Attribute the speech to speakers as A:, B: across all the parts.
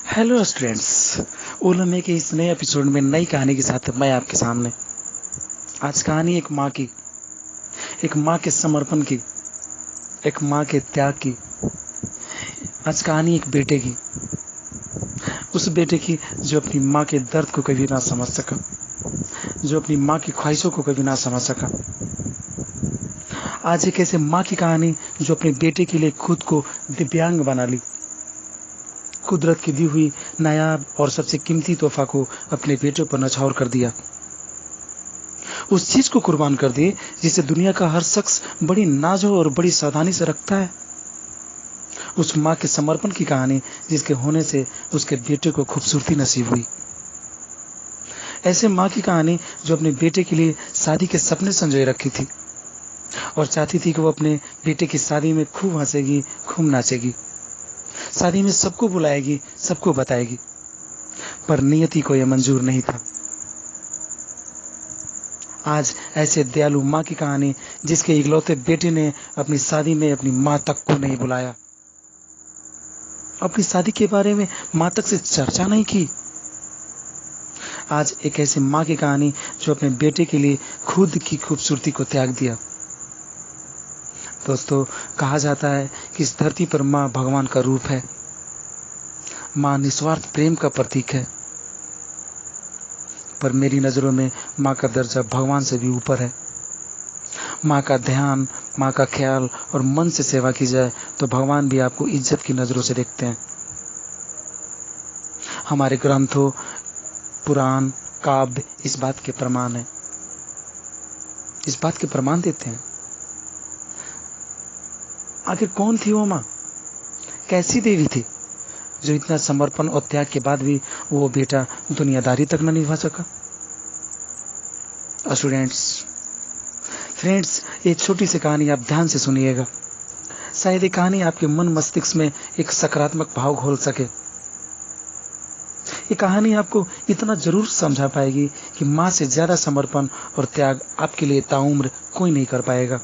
A: Hello students. ओलमे के इस नए एपिसोड में नई कहानी के साथ मैं आपके सामने। आज कहानी एक माँ की, एक माँ के समर्पण की, एक माँ के त्याग की। आज कहानी एक बेटे की, उस बेटे की जो अपनी माँ के दर्द को कभी ना समझ सका, जो अपनी माँ की ख्वाहिशों को कभी ना समझ सका। आज एक ऐसे माँ की कहानी जो अपने बेटे के लिए खुद को दिव्यांग बना ली, कुदरत की दी हुई नायाब और सबसे कीमती तोहफा को अपने बेटे पर न्यौछावर कर दिया, उस चीज को कुर्बान कर दी जिसे दुनिया का हर शख्स बड़ी नाजो और बड़ी सावधानी से रखता है। उस माँ के समर्पण की कहानी जिसके होने से उसके बेटे को खूबसूरती नसीब हुई। ऐसे माँ की कहानी जो अपने बेटे के लिए शादी के सपने संजोए रखी थी और चाहती थी कि वो अपने बेटे की शादी में खूब हंसेगी, खूब नाचेगी, शादी में सबको बुलाएगी, सबको बताएगी, पर नियति को यह मंजूर नहीं था। आज ऐसे दयालु माँ की कहानी जिसके इकलौते बेटे ने अपनी शादी में अपनी माँ तक को नहीं बुलाया, अपनी शादी के बारे में माँ तक से चर्चा नहीं की। आज एक ऐसी माँ की कहानी जो अपने बेटे के लिए खुद की खूबसूरती को त्याग दिया। दोस्तों, कहा जाता है कि इस धरती पर माँ भगवान का रूप है, माँ निस्वार्थ प्रेम का प्रतीक है, पर मेरी नजरों में माँ का दर्जा भगवान से भी ऊपर है। माँ का ध्यान, माँ का ख्याल और मन से सेवा की जाए तो भगवान भी आपको इज्जत की नजरों से देखते हैं। हमारे ग्रंथों, पुराण, काव्य इस बात के प्रमाण है, इस बात के प्रमाण देते हैं। आखिर कौन थी वो माँ, कैसी देवी थी जो इतना समर्पण और त्याग के बाद भी वो बेटा दुनियादारी तक न निभा सका। स्टूडेंट्स, फ्रेंड्स, ये छोटी सी कहानी आप ध्यान से सुनिएगा। शायद ये कहानी आपके मन मस्तिष्क में एक सकारात्मक भाव घोल सके। ये कहानी आपको इतना जरूर समझा पाएगी कि माँ से ज्यादा समर्पण और त्याग आपके लिए ताउम्र कोई नहीं कर पाएगा।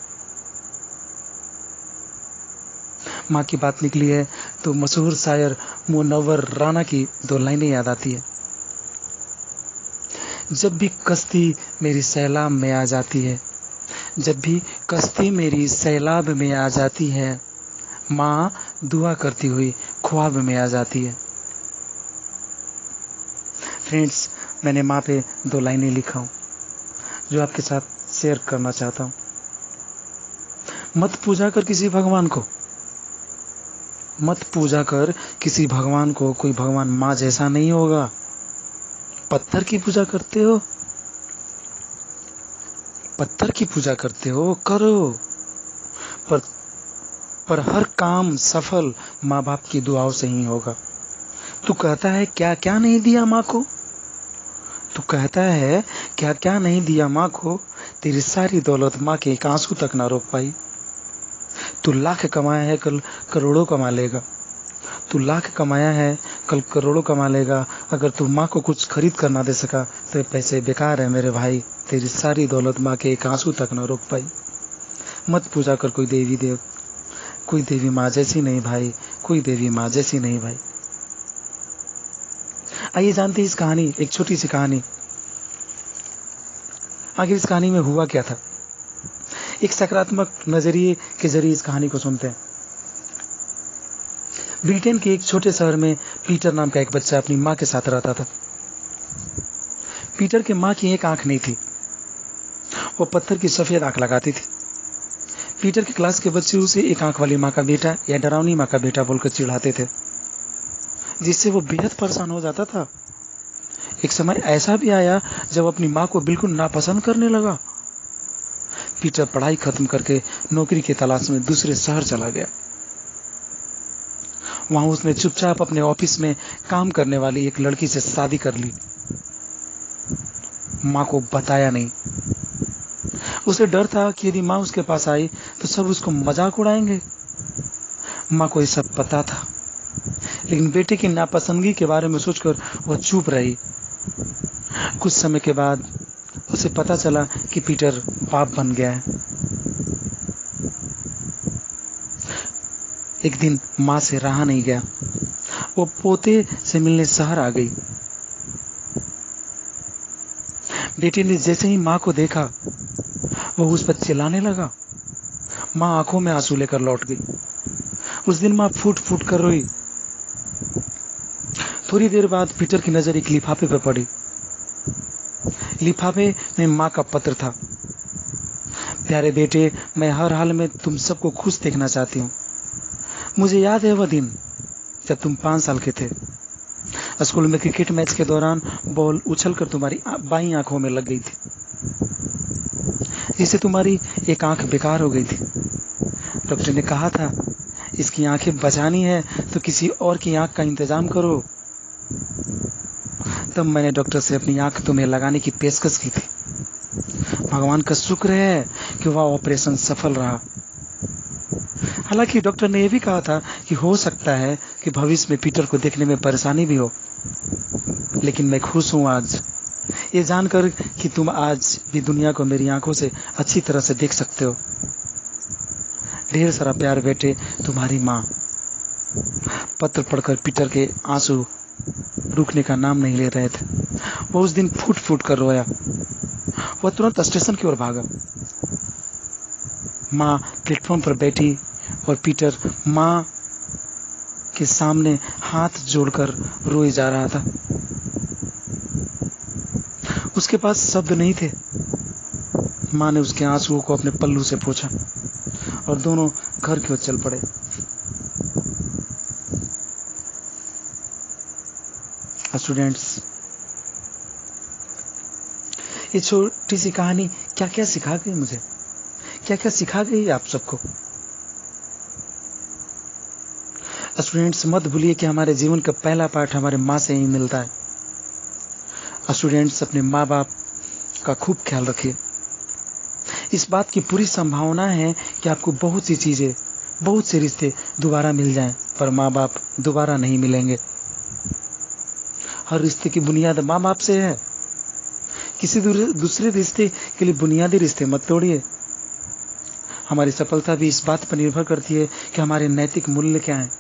A: माँ की बात निकली है तो मशहूर शायर मुनव्वर राना की दो लाइनें याद आती है। जब भी कश्ती मेरी सैलाब में आ जाती है, जब भी कश्ती मेरी सैलाब में आ जाती है, माँ दुआ करती हुई ख्वाब में आ जाती है। फ्रेंड्स, मैंने माँ पे दो लाइनें लिखा हूं जो आपके साथ शेयर करना चाहता हूं। मत पूजा कर किसी भगवान को, मत पूजा कर किसी भगवान को, कोई भगवान माँ जैसा नहीं होगा। पत्थर की पूजा करते हो, पत्थर की पूजा करते हो, करो, पर पर हर काम सफल माँ बाप की दुआओं से ही होगा। तू कहता है क्या क्या नहीं दिया माँ को, तू कहता है क्या क्या नहीं दिया माँ को, तेरी सारी दौलत माँ के एक आंसू तक ना रोक पाई। तू लाख कमाया है, कल करोड़ों कमा लेगा। तू लाख कमाया है, कल करोड़ों कमा लेगा। अगर तू माँ को कुछ खरीद कर ना दे सका तो ये पैसे बेकार है मेरे भाई। तेरी सारी दौलत माँ के एक आंसू तक ना रोक पाई। मत पूजा कर कोई देवी देव, कोई देवी माँ जैसी नहीं भाई, कोई देवी माँ जैसी नहीं भाई। आइए जानते हैं इस कहानी, एक छोटी सी कहानी, आखिर इस कहानी में हुआ क्या था। एक सकारात्मक नजरिए के जरिए इस कहानी को सुनते हैं। ब्रिटेन के एक छोटे शहर में पीटर नाम का एक बच्चा अपनी माँ के साथ रहता था। पीटर की माँ की एक आंख नहीं थी, वो पत्थर की सफेद आंख लगाती थी। पीटर की क्लास के बच्चे उसे एक आंख वाली माँ का बेटा या डरावनी माँ का बेटा बोलकर चिढ़ाते थे, जिससे वो बेहद परेशान हो जाता था। एक समय ऐसा भी आया जब अपनी माँ को बिल्कुल नापसंद करने लगा। पीटर पढ़ाई खत्म करके नौकरी की तलाश में दूसरे शहर चला गया। वहां उसने चुपचाप अपने ऑफिस में काम करने वाली एक लड़की से शादी कर ली। माँ को बताया नहीं। उसे डर था कि यदि माँ उसके पास आई तो सब उसको मजाक उड़ाएंगे। माँ को ये सब पता था, लेकिन बेटे की नापसंदगी के बारे में सोचकर वह चुप रही। कुछ समय के बाद उसे पता चला कि पीटर बाप बन गया है। एक दिन माँ से रहा नहीं गया वो पोते से मिलने शहर आ गई। बेटे ने जैसे ही माँ को देखा वो उस पर चिल्लाने लगा। माँ आंखों में आंसू लेकर लौट गई। उस दिन माँ फूट फूट कर रोई। थोड़ी देर बाद पीटर की नजर एक लिफाफे पर पड़ी। लिफाफे में माँ का पत्र था। प्यारे बेटे, मैं हर हाल में तुम सबको खुश देखना चाहती हूँ। मुझे याद है वह दिन जब तुम 5 साल के थे। स्कूल में क्रिकेट मैच के दौरान बॉल उछलकर तुम्हारी बाईं आंखों में लग गई थी, जिससे तुम्हारी एक आंख बेकार हो गई थी। डॉक्टर ने कहा था इसकी आंखें बचानी है तो किसी और की आंख का इंतजाम करो। तब मैंने डॉक्टर से अपनी आंख तुम्हें लगाने की पेशकश की थी। भगवान का शुक्र है कि वह ऑपरेशन सफल रहा। हालांकि डॉक्टर ने यह भी कहा था कि हो सकता है कि भविष्य में पीटर को देखने में परेशानी भी हो, लेकिन मैं खुश हूं आज ये जानकर कि तुम आज भी दुनिया को मेरी आंखों से अच्छी तरह से देख सकते हो। ढेर सारा प्यार बेटे, तुम्हारी माँ। पत्र पढ़कर पीटर के आंसू रुकने का नाम नहीं ले रहे थे। वो उस दिन फूट फूट कर रोया। वह तुरंत स्टेशन की ओर भागा। माँ प्लेटफॉर्म पर बैठी और पीटर माँ के सामने हाथ जोड़कर रोए जा रहा था। उसके पास शब्द नहीं थे। माँ ने उसके आंसुओं को अपने पल्लू से पोंछा और दोनों घर की ओर चल पड़े। स्टूडेंट्स, ये छोटी सी कहानी क्या क्या सिखा गई मुझे, क्या क्या सिखा गई आप सबको। स्टूडेंट्स, मत भूलिए कि हमारे जीवन का पहला पाठ हमारे माँ से ही मिलता है। स्टूडेंट्स, अपने माँ बाप का खूब ख्याल रखिए। इस बात की पूरी संभावना है कि आपको बहुत सी चीजें, बहुत से रिश्ते दोबारा मिल जाएं, पर माँ बाप दोबारा नहीं मिलेंगे। हर रिश्ते की बुनियाद माँ बाप से है। किसी दूसरे रिश्ते के लिए बुनियादी रिश्ते मत तोड़िए। हमारी सफलता भी इस बात पर निर्भर करती है कि हमारे नैतिक मूल्य क्या हैं।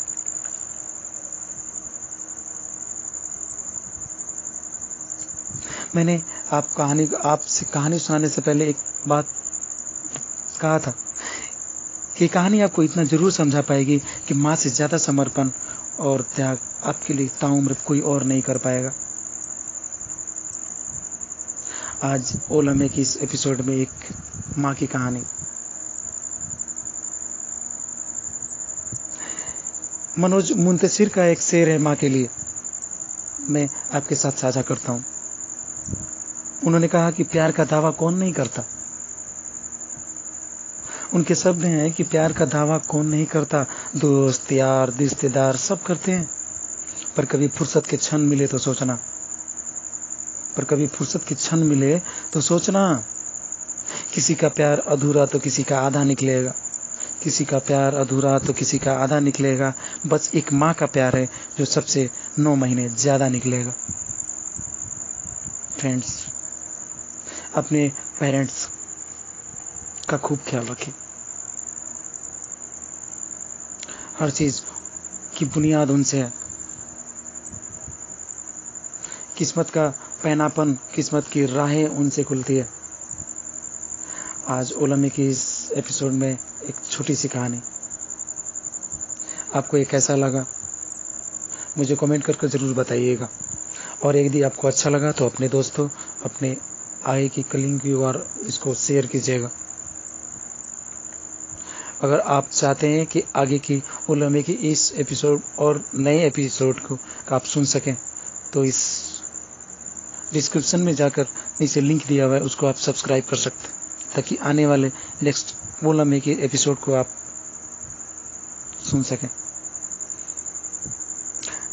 A: मैंने आपसे कहानी सुनाने से पहले एक बात कहा था कि कहानी आपको इतना जरूर समझा पाएगी कि माँ से ज्यादा समर्पण और त्याग आपके लिए ताउम्र कोई और नहीं कर पाएगा। आज ओ लम्हे की इस एपिसोड में एक माँ की कहानी, मनोज मुंतशिर का एक शेर है माँ के लिए, मैं आपके साथ साझा करता हूँ। उन्होंने कहा कि प्यार का दावा कौन नहीं करता। उनके शब्द हैं कि प्यार का दावा कौन नहीं करता, दोस्त यार रिश्तेदार सब करते हैं, पर कभी फुर्सत के क्षण मिले तो सोचना, किसी का प्यार अधूरा तो किसी का आधा निकलेगा, किसी का प्यार अधूरा तो किसी का आधा निकलेगा। बस एक माँ का प्यार है जो सबसे 9 महीने ज्यादा निकलेगा। फ्रेंड्स, अपने पेरेंट्स का खूब ख्याल रखें। हर चीज की बुनियाद उनसे है। किस्मत का पैनापन, किस्मत की राहें उनसे खुलती है। आज ओलम्हे की इस एपिसोड में एक छोटी सी कहानी। आपको ये कैसा लगा मुझे कमेंट करके जरूर बताइएगा। और यदि आपको अच्छा लगा तो अपने दोस्तों, अपने आगे की कलिंग की और इसको शेयर कीजिएगा। अगर आप चाहते हैं कि आगे की ओ लम्हे की इस एपिसोड और नए एपिसोड को आप सुन सकें तो इस डिस्क्रिप्शन में जाकर नीचे लिंक दिया हुआ है, उसको आप सब्सक्राइब कर सकते हैं, ताकि आने वाले नेक्स्ट ओ लम्हे के एपिसोड को आप सुन सकें।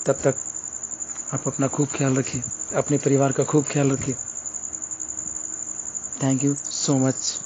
A: तब तक आप अपना खूब ख्याल रखिए, अपने परिवार का खूब ख्याल रखिए। Thank you so much.